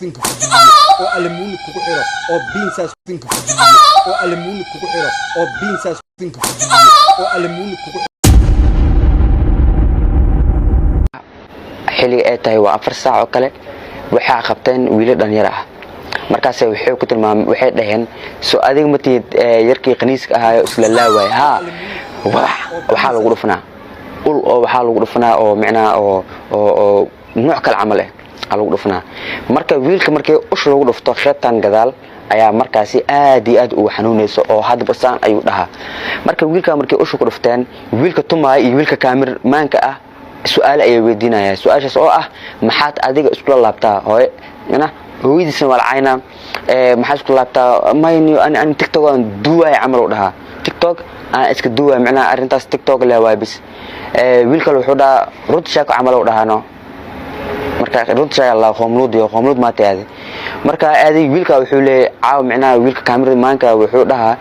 tinka oo alamuuni kugu xiro oo beansaas tinka oo alamuuni kugu xiro oo beansaas tinka oo alamuuni kugu xilli ay tahay waa 4 saac oo kale waxa qabteen wiilal dhalinyaro ah markaas waxay ku tilmaamay waxay dhaheen soo adiga matid yarkii qaniiska ahaa isla laaway ha waxa lagu dhufnaa ul oo waxa lagu dhufnaa oo macnaa oo nooc kale camal ah lagu dhufnaa marka wiilka markii ush lagu dhufto qeybtan gadaal ayaa markaasi aad iyo aad u xanuunayso oo hadba saan ayuu dhahaa marka wiilka markii ush ku dhufteen wiilka tumaay iyo wiilka kaamiraanka ah su'aal ay weydiinayaan su'aashaas oo ah maxaad adiga isku laabtaa hooy hooyadiisna walacayna maxaa isku laabtaa mayni aan TikTok aan duway camal u dhahaa TikTok aan iska duway macnaa arintaas TikTok la waabis wiilka wuxuu dhahaa rud shaako camal u dhahaano marka rud shay Allah qomlud ma taade marka aadi wiilka wuxuu leeyahay caaw macnaa wiilka kaamiraanka wuxuu dhahaa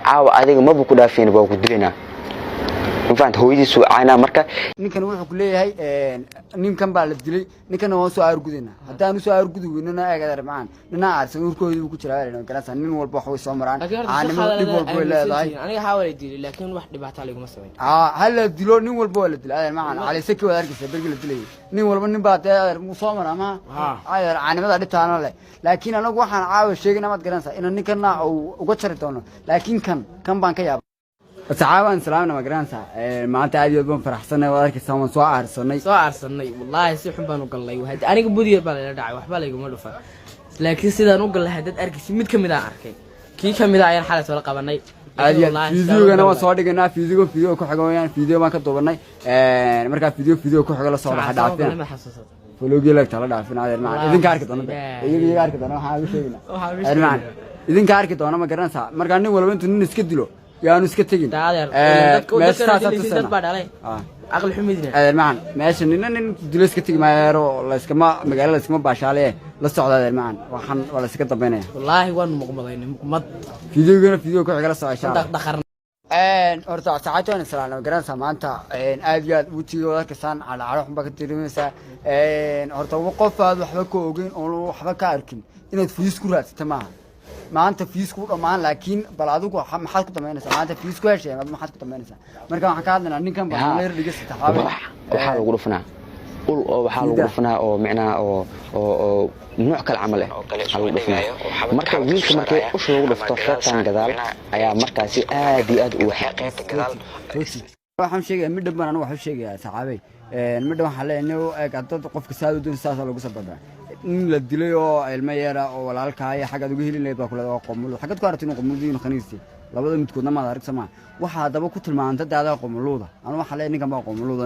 caaw adiga ma ku dhaafin baa ku dilinaa infaant hooyadiisu ayna marka ninkan wuxuu ku leeyahay ninkan baa la dilay ninkan waa soo aargudina hadaan soo aargudu weynana eegada macaan nina aarsan urkoodu ku jiraa inaan garanaysan nin walba wax way soo maraan aanimo dib walba leedahay aniga xawalay dilay laakiin wax dhibaato lagu sameeyay hal dilo nin walba waa la dilay macaan cali saki wada arkaysa bergi la dilay nin walba nin baa taayar mu soo maraa ma ayar aanimada dhitaana leh laakiin anagu waxaan caawa sheegina ma garanaysan in ninkan uga jari doono laakiin kan baan ka yaab تعاون سلامنا ما قرانسا ما أنت عادي يبون فرحسنا وذلك سوون سواء أرسلني والله سيحن بانو قال لي وهاد أنا قبودي بالله داعي وحبا لي قمر فا لكن سيدا نقول له هاد أركي ميد كم دا أركي كي كم دا عيان حالة ولا قبرني عادي فيديو أنا وصادق أنا فيديو كحجويان فيديو ما كتبني مركز فيديو كحجلا صار حد عارفين فلوجي لك ترى عارفين هذا المعنى إذن كارك تونا يجي كارك تونا حاول شيءنا المعنى إذن كارك تونا ما قرانسا مركاني ولا بنت نسكت يا نسكتين عقل حميدنا المعن ماشي إننا ندلس كتير ما يرو الله إسكما مجال الله إسكما بعشاليه للصعود هذا المعن وحن ولا سكت بينه والله وين مقمضين فيديو كعجلة صعيشة دخرنا أرتاح ساعتين سلام جران سمانتا أبيض وتيجي كسان على عروق بكتير مثلا أرتاح وقف هذا حبكوا وجين أو حبكة أركن إنه فيس كرات تمام ما أنت فيسكو كمان لكن بلادوك ما حد كتمانيسا ما أنت فيسكو هالشيء ما حد كتمانيسا مركب حكادنا نيكم بعمر رجس تحاول وحال غرفنا وحال غرفنا أو معنا أو نوع كالعمل حال غرفنا مركب ويلك مركب وش غرفة فتان كذا أيا مركزي آدي وحقيقة كذا waxaan sheegay mid dhanban anigu waxaan sheegay saxaabay mid dhan waxa la inuu qadad qofka saadu doon saas lagu sababaa in la dilay oo ilmo yara oo walaalka ay xagad uga helin leeyahay kula qomul xagad ku aragtay qomuldiin khaniisti labada midkoodna ma arag sama waxa daba ku tilmaantay daada qomuluda anigu waxa la ninkan ba qomuluda